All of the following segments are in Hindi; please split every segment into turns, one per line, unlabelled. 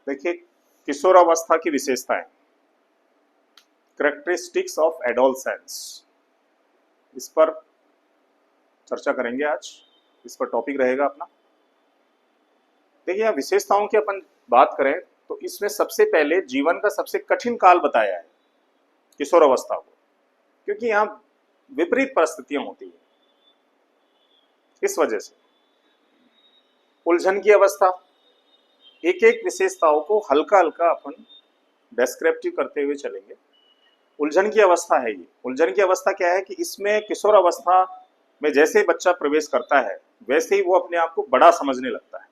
देखिए, किशोरावस्था की विशेषताएं, करेक्टरिस्टिक्स ऑफ एडोलसेंस, इस पर चर्चा करेंगे आज। इस पर टॉपिक रहेगा अपना। देखिए, यहाँ विशेषताओं की अपन बात करें तो इसमें सबसे पहले जीवन का सबसे कठिन काल बताया है किशोरावस्था को, क्योंकि यहाँ विपरीत परिस्थितियां होती है। इस वजह से उलझन की अवस्था, एक एक विशेषताओं को हल्का हल्का अपन डेस्क्रिप्टिव करते हुए चलेंगे। उलझन की अवस्था है ये। उलझन की अवस्था क्या है कि इसमें किशोर अवस्था में जैसे ही बच्चा प्रवेश करता है वैसे ही वो अपने आप को बड़ा समझने लगता है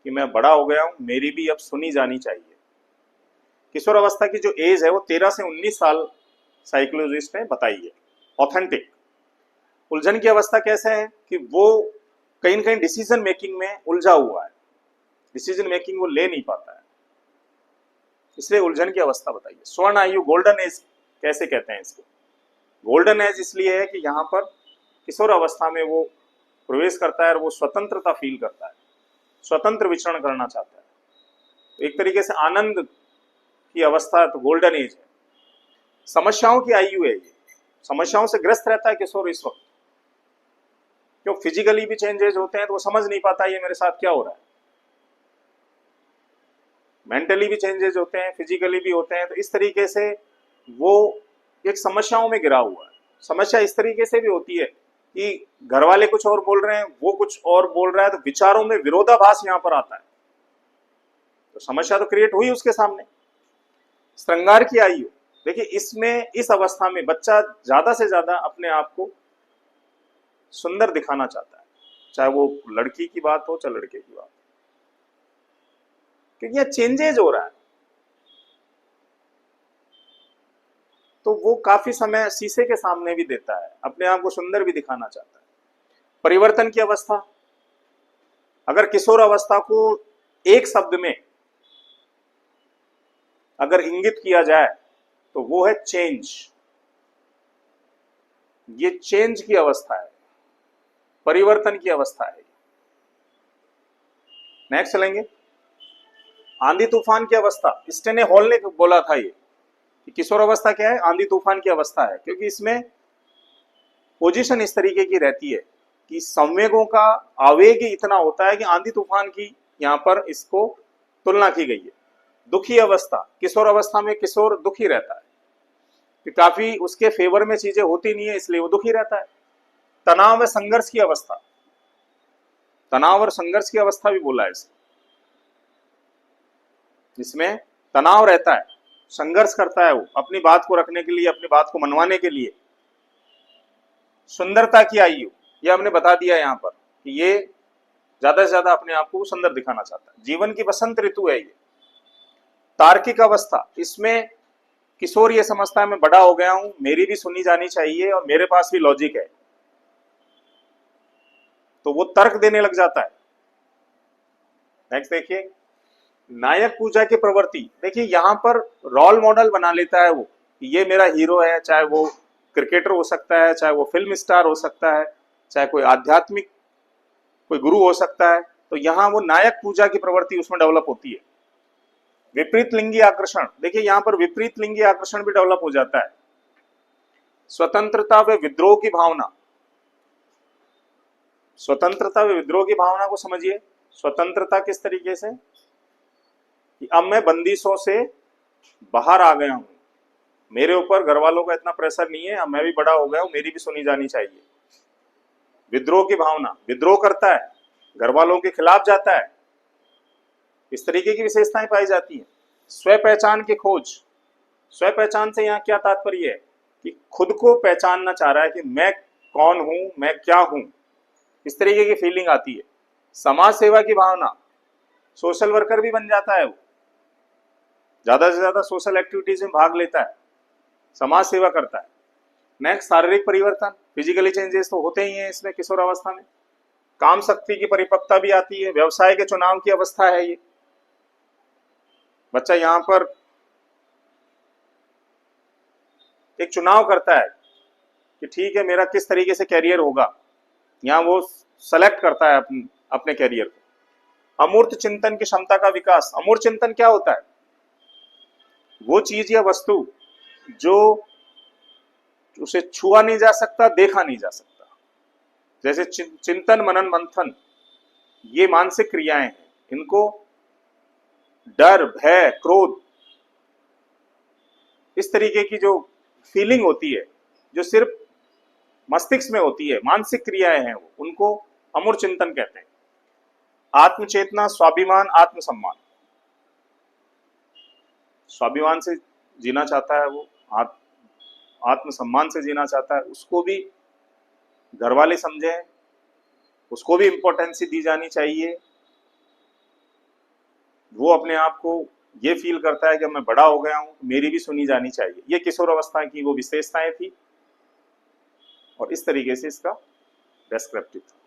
कि मैं बड़ा हो गया हूं, मेरी भी अब सुनी जानी चाहिए। किशोर अवस्था की जो एज है वो 13 से 19 साल साइकोलॉजिस्ट ने बताई है, ऑथेंटिक। उलझन की अवस्था कैसे है कि वो कहीं न कहीं डिसीजन मेकिंग में उलझा हुआ है, डिसीजन मेकिंग वो ले नहीं पाता है, इसलिए उलझन की अवस्था बताइए। स्वर्ण आयु, गोल्डन एज कैसे कहते हैं इसको? गोल्डन एज इसलिए है कि यहाँ पर किशोर अवस्था में वो प्रवेश करता है और वो स्वतंत्रता फील करता है, स्वतंत्र विचरण करना चाहता है। तो एक तरीके से आनंद की अवस्था तो गोल्डन एज है। समस्याओं की आयु है ये, समस्याओं से ग्रस्त रहता है किशोर इस वक्त, क्यों फिजिकली भी चेंजेस होते हैं तो वो समझ नहीं पाता ये मेरे साथ क्या हो रहा है। मेंटली भी चेंजेस होते हैं, फिजिकली भी होते हैं, तो इस तरीके से वो एक समस्याओं में गिरा हुआ है। समस्या इस तरीके से भी होती है कि घर वाले कुछ और बोल रहे हैं, वो कुछ और बोल रहा है, तो विचारों में विरोधाभास यहाँ पर आता है, तो समस्या तो क्रिएट हुई उसके सामने। श्रृंगार की आयु, देखिए इसमें इस अवस्था में बच्चा ज्यादा से ज्यादा अपने आप को सुंदर दिखाना चाहता है, चाहे वो लड़की की बात हो चाहे लड़के की बात हो, क्योंकि यह चेंजेज हो रहा है। तो वो काफी समय शीशे के सामने भी देता है, अपने आप को सुंदर भी दिखाना चाहता है। परिवर्तन की अवस्था, अगर किशोर अवस्था को एक शब्द में अगर इंगित किया जाए तो वो है चेंज। ये चेंज की अवस्था है, परिवर्तन की अवस्था है। नेक्स्ट चलेंगे, आंधी तूफान की अवस्था। स्टेने हॉल ने बोला था ये कि किशोर अवस्था क्या है, आंधी तूफान की अवस्था है, क्योंकि इसमें पोजीशन इस तरीके की रहती है कि संवेगों का आवेग इतना होता है कि आंधी तूफान की यहाँ पर इसको तुलना की गई है। दुखी अवस्था, किशोर अवस्था में किशोर दुखी रहता है कि काफी उसके फेवर में चीजें होती नहीं है, इसलिए वो दुखी रहता है। तनाव में संघर्ष की अवस्था, तनाव और संघर्ष की अवस्था भी बोला है इसको, जिसमें तनाव रहता है, संघर्ष करता है वो अपनी बात को रखने के लिए, अपनी बात को मनवाने के लिए। सुंदरता की आयु, ये हमने बता दिया यहाँ पर कि ये ज्यादा से ज्यादा अपने आप को सुंदर दिखाना चाहता है। जीवन की बसंत ऋतु है ये। तार्किक अवस्था, इसमें किशोर ये समझता है मैं बड़ा हो गया हूं, मेरी भी सुनी जानी चाहिए और मेरे पास भी लॉजिक है, तो वो तर्क देने लग जाता है। नेक्स्ट देखिए, नायक पूजा की प्रवृत्ति। देखिए यहाँ पर रोल मॉडल बना लेता है वो, ये मेरा हीरो है, चाहे वो क्रिकेटर हो सकता है, चाहे वो फिल्म स्टार हो सकता है, चाहे कोई आध्यात्मिक कोई गुरु हो सकता है, तो यहाँ वो नायक पूजा की प्रवृत्ति उसमें डेवलप होती है। विपरीत लिंगी आकर्षण, देखिए यहाँ पर विपरीत लिंगी आकर्षण भी डेवलप हो जाता है। स्वतंत्रता व विद्रोह की भावना, स्वतंत्रता व विद्रोह की भावना को समझिए। स्वतंत्रता किस तरीके से कि अब मैं बंदिशों से बाहर आ गया हूं, मेरे ऊपर घर वालों का इतना प्रेशर नहीं है, अब मैं भी बड़ा हो गया हूं, मेरी भी सुनी जानी चाहिए। विद्रोह की भावना, विद्रोह करता है, घर वालों के खिलाफ जाता है, इस तरीके की विशेषताएं पाई जाती हैं। स्व पहचान की खोज, स्व पहचान से यहाँ क्या तात्पर्य है कि खुद को पहचानना चाह रहा है कि मैं कौन हूं, मैं क्या हूं, इस तरीके की फीलिंग आती है। समाज सेवा की भावना, सोशल वर्कर भी बन जाता है वो, ज्यादा से ज्यादा सोशल एक्टिविटीज में भाग लेता है, समाज सेवा करता है। नेक्स्ट, शारीरिक परिवर्तन, फिजिकली चेंजेस तो होते ही हैं इसमें किशोर अवस्था में। काम शक्ति की परिपक्वता भी आती है। व्यवसाय के चुनाव की अवस्था है ये, बच्चा यहाँ पर एक चुनाव करता है कि ठीक है मेरा किस तरीके से कैरियर होगा, यहाँ वो सेलेक्ट करता है अपने कैरियर को। अमूर्त चिंतन की क्षमता का विकास। अमूर्त चिंतन क्या होता है? वो चीज या वस्तु जो उसे छुआ नहीं जा सकता, देखा नहीं जा सकता। जैसे चिंतन, मनन, मंथन, ये मानसिक क्रियाएं हैं। इनको डर, भय, क्रोध, इस तरीके की जो फीलिंग होती है, जो सिर्फ मस्तिष्क में होती है, मानसिक क्रियाएं हैं, उनको अमूर्त चिंतन कहते हैं। आत्मचेतना, स्वाभिमान, आत्मसम्मान। स्वाभिमान से जीना चाहता है वो, आत्मसम्मान से जीना चाहता है, उसको भी घर वाले समझें, उसको भी इंपॉर्टेंस दी जानी चाहिए। वो अपने आप को ये फील करता है कि मैं बड़ा हो गया हूं, मेरी भी सुनी जानी चाहिए। ये किशोर अवस्था की वो विशेषताएं थी और इस तरीके से इसका डेस्क्रिप्टिव था।